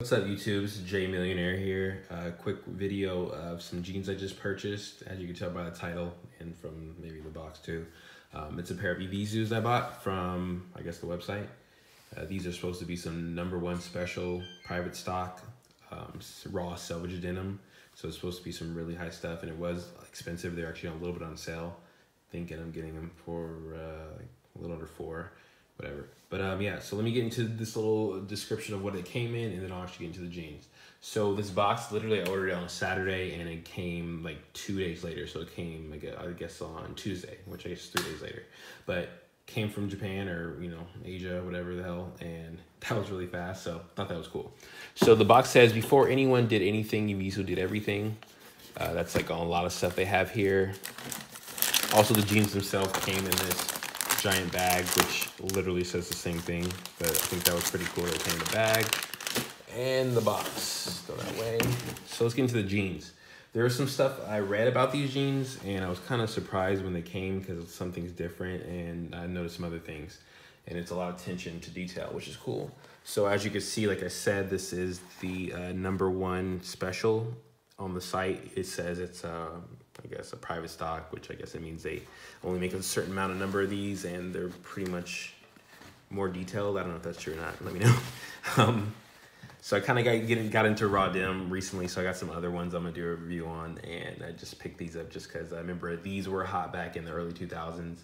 What's up YouTube, this is Jay Millionaire here. Quick video of some jeans I just purchased. As you can tell by the title and from maybe the box too. It's a pair of Evisus I bought from, I guess, the website. These are supposed to be some #1 special private stock, raw salvage denim. So it's supposed to be some really high stuff, and it was expensive. They're actually a little bit on sale. Thinking I'm getting them for like a little under $4. Whatever. But yeah, so let me get into this little description of what it came in, and then I'll actually get into the jeans. So this box, literally I ordered it on Saturday and it came like 2 days later. So it came, I guess on Tuesday, which I guess is 3 days later. But came from Japan or, you know, Asia, whatever the hell. And that was really fast, so I thought that was cool. So the box says, before anyone did anything, Evisu did everything. That's like on a lot of stuff they have here. Also, the jeans themselves came in this giant bag, which literally says the same thing, but I think that was pretty cool. They came in the bag and the box. Go that way. So let's get into the jeans. There was some stuff I read about these jeans, and I was kind of surprised when they came because something's different, and I noticed some other things, and it's a lot of attention to detail, which is cool. So as you can see, like I said, this is the #1 special. On the site, it says it's I guess a private stock, which I guess it means they only make a certain amount of number of these, and they're pretty much more detailed. I don't know if that's true or not. Let me know. So I kind of got into raw denim recently, so I got some other ones I'm gonna do a review on, and I just picked these up just because I remember these were hot back in the early 2000s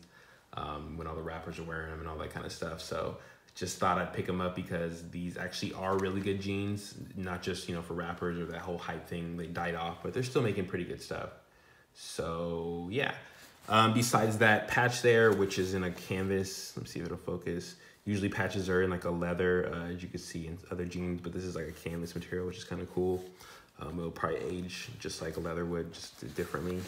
when all the rappers were wearing them and all that kind of stuff. So just thought I'd pick them up because these actually are really good jeans, not just, you know, for rappers or that whole hype thing. They died off, but they're still making pretty good stuff. So yeah, besides that patch there, which is in a canvas, let me see if it'll focus. Usually patches are in like a leather, as you can see in other jeans, but this is like a canvas material, which is kind of cool. It'll probably age just like a leather would, just differently.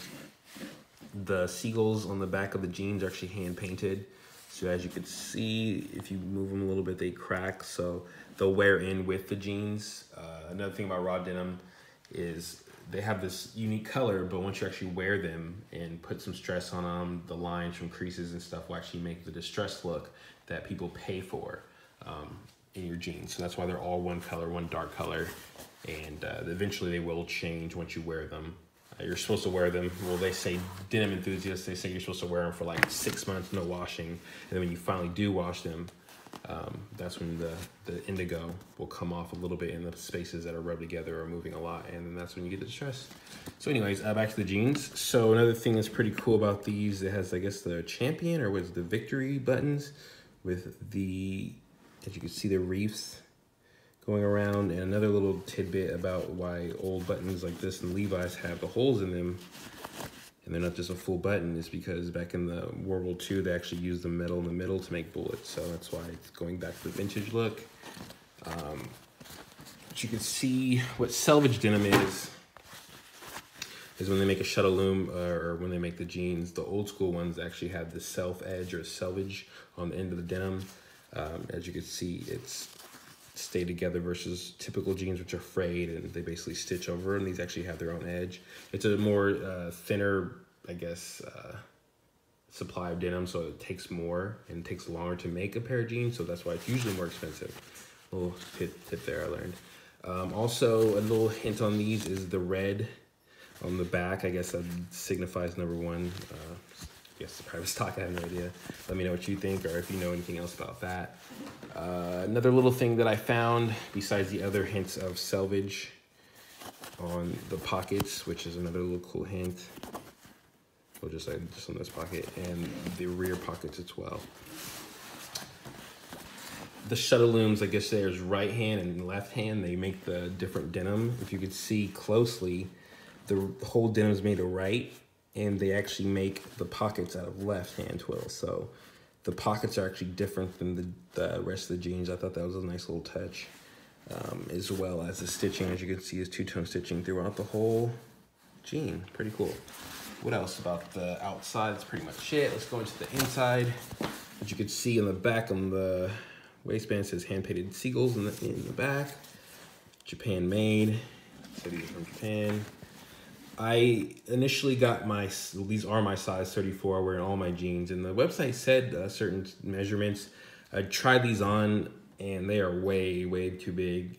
The seagulls on the back of the jeans are actually hand painted. So as you can see, if you move them a little bit, they crack, so they'll wear in with the jeans. Another thing about raw denim is they have this unique color, but once you actually wear them and put some stress on them, the lines from creases and stuff will actually make the distressed look that people pay for in your jeans. So that's why they're all one color, one dark color, and eventually they will change once you wear them. You're supposed to wear them, well, they say, denim enthusiasts, they say you're supposed to wear them for like 6 months, no washing. And then when you finally do wash them, that's when the indigo will come off a little bit in the spaces that are rubbed together or moving a lot, and then that's when you get the distress. So anyways, back to the jeans. So another thing that's pretty cool about these, it has, I guess, the champion or was the victory buttons with the, as you can see, the reefs going around. And another little tidbit about why old buttons like this and Levi's have the holes in them and they're not just a full button is because back in the World War II, they actually used the metal in the middle to make bullets. So that's why it's going back to the vintage look. But you can see what selvage denim is when they make a shuttle loom or when they make the jeans. The old school ones actually have the self edge or selvage on the end of the denim. As you can see, it's stay together versus typical jeans, which are frayed and they basically stitch over, and these actually have their own edge. It's a more thinner, I guess, supply of denim, so it takes more and it takes longer to make a pair of jeans, so that's why it's usually more expensive. A little tip there I learned. Also, a little hint on these is the red on the back. I guess that signifies #1. I guess private stock, I have no idea. Let me know what you think or if you know anything else about that. Another little thing that I found, besides the other hints of selvage on the pockets, which is another little cool hint, or just on this pocket, and the rear pockets as well. The shuttle looms, I guess there's right hand and left hand. They make the different denim. If you could see closely, the whole denim is made of right, and they actually make the pockets out of left hand twill. So the pockets are actually different than the rest of the jeans. I thought that was a nice little touch. As well as the stitching, as you can see, is two-tone stitching throughout the whole jean. Pretty cool. What else about the outside? That's pretty much it. Let's go into the inside. As you can see in the back on the waistband, it says hand-painted seagulls in the back. Japan made. So these are from Japan. I initially got these are my size 34. I wear in all my jeans, and the website said certain measurements. I tried these on, and they are way, way too big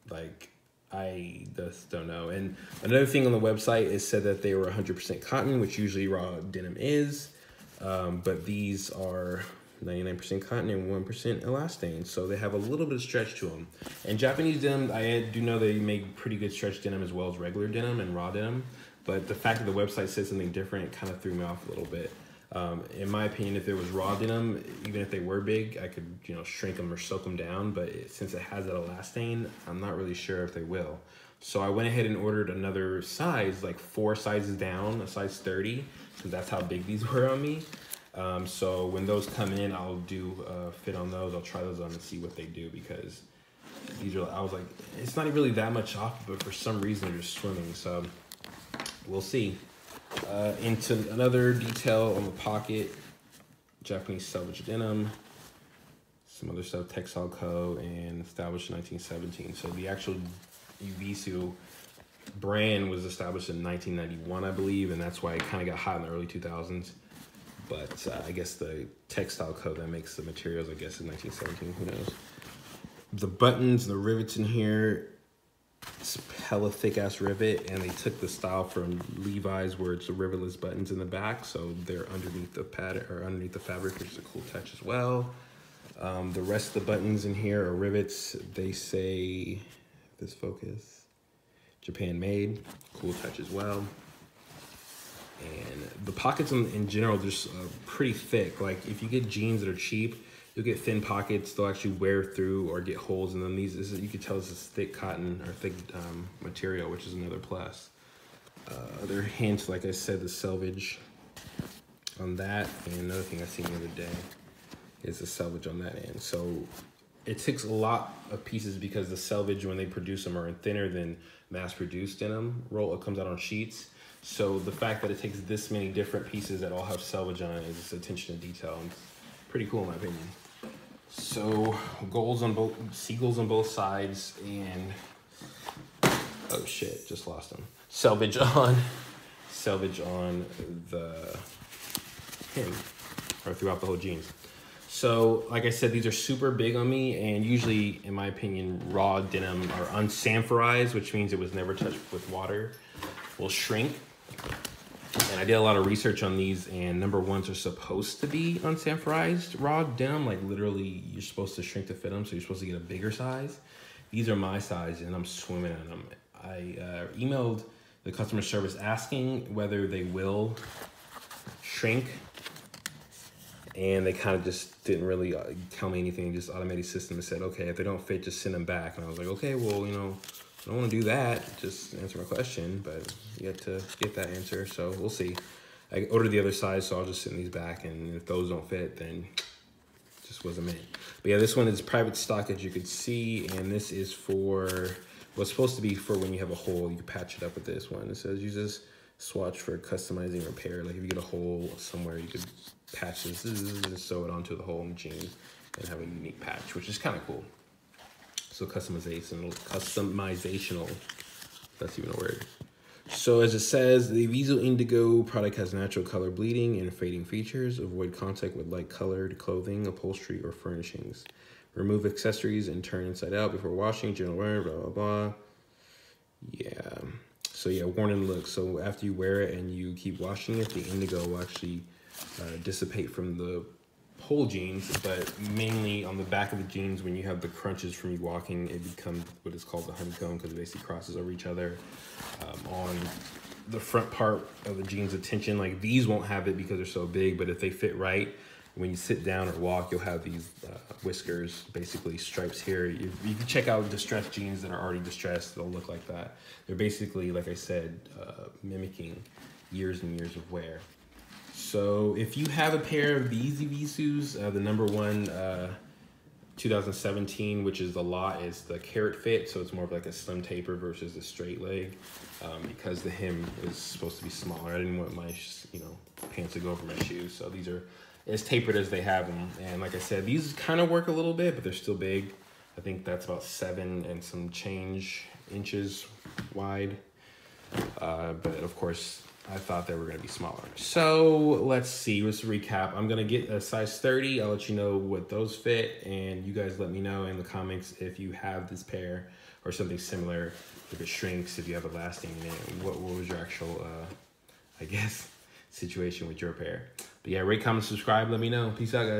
Like, I just don't know. And another thing on the website is said that they were 100% cotton, which usually raw denim is. But these are 99% cotton and 1% elastane. So they have a little bit of stretch to them. And Japanese denim, I do know they make pretty good stretch denim as well as regular denim and raw denim. But the fact that the website said something different kind of threw me off a little bit. In my opinion, if it was raw denim, even if they were big, I could, shrink them or soak them down. But since it has that elastane, I'm not really sure if they will. So I went ahead and ordered another size, like 4 sizes down, a size 30, because that's how big these were on me. So when those come in, I'll do a fit on those. I'll try those on and see what they do, because these are, I was like, it's not really that much off, but for some reason they're just swimming. So we'll see. Into another detail on the pocket, Japanese salvage denim, some other stuff, Textile Co. and established in 1917. So the actual Evisu brand was established in 1991, I believe, and that's why it kind of got hot in the early 2000s. But I guess the Textile Co. that makes the materials, I guess, in 1917, who knows. The buttons, the rivets in here, it's hella thick ass rivet, and they took the style from Levi's where it's the rivetless buttons in the back, so they're underneath the pattern or underneath the fabric, which is a cool touch as well. The rest of the buttons in here are rivets. They say, this focus, Japan made, cool touch as well. And the pockets in general just pretty thick. Like if you get jeans that are cheap, you'll get thin pockets. They'll actually wear through or get holes in them. You can tell this is thick cotton or thick material, which is another plus. Other hints, like I said, the selvage on that. And another thing I seen the other day is the selvage on that end. So it takes a lot of pieces because the selvage, when they produce them, are thinner than mass-produced denim. It comes out on sheets. So the fact that it takes this many different pieces that all have selvage on it is just attention to detail. And pretty cool in my opinion. So seagulls on both sides, and oh shit, just lost them. Selvage on the hem, or throughout the whole jeans. So like I said, these are super big on me, and usually, in my opinion, raw denim or unsanforized, which means it was never touched with water, will shrink. And I did a lot of research on these, and number ones are supposed to be unsanforized raw denim. Like literally, you're supposed to shrink to fit them, so you're supposed to get a bigger size. These are my size, and I'm swimming in them. I emailed the customer service asking whether they will shrink, and they kind of just didn't really tell me anything. Just automated system said, okay, if they don't fit, just send them back. And I was like, okay, well, I don't want to do that, just answer my question, but yet to get that answer, so we'll see. I ordered the other size, so I'll just send these back, and if those don't fit, then it just wasn't meant. But yeah, this one is private stock, as you can see, and this is for, what's supposed to be for when you have a hole, you can patch it up with this one. It says use this swatch for customizing repair. Like if you get a hole somewhere, you could patch this and sew it onto the hole in the jean and have a unique patch, which is kind of cool. So customizational, that's even a word. So as it says, the Evisu Indigo product has natural color bleeding and fading features. Avoid contact with light colored clothing, upholstery, or furnishings. Remove accessories and turn inside out before washing, general wear, blah, blah, blah. Yeah. So yeah, warning look. So after you wear it and you keep washing it, the indigo will actually dissipate from the whole jeans, but mainly on the back of the jeans. When you have the crunches from you walking, it becomes what is called the honeycomb, because it basically crosses over each other. On the front part of the jeans, attention, like these won't have it because they're so big, but if they fit right, when you sit down or walk, you'll have these whiskers, basically stripes here. You can check out distressed jeans that are already distressed. They'll look like that. They're basically, like I said, mimicking years and years of wear. So if you have a pair of these Evisus, the number one 2017, which is a lot, is the carrot fit. So it's more of like a slim taper versus a straight leg, because the hem is supposed to be smaller. I didn't want my pants to go over my shoes. So these are as tapered as they have them. And like I said, these kind of work a little bit, but they're still big. I think that's about 7 and some change inches wide. But of course, I thought they were going to be smaller. So let's see. Let's recap. I'm going to get a size 30. I'll let you know what those fit. And you guys let me know in the comments if you have this pair or something similar, if it shrinks, if you have elasting in it, what was your actual, I guess, situation with your pair. But yeah, rate, comment, subscribe, let me know. Peace out, guys.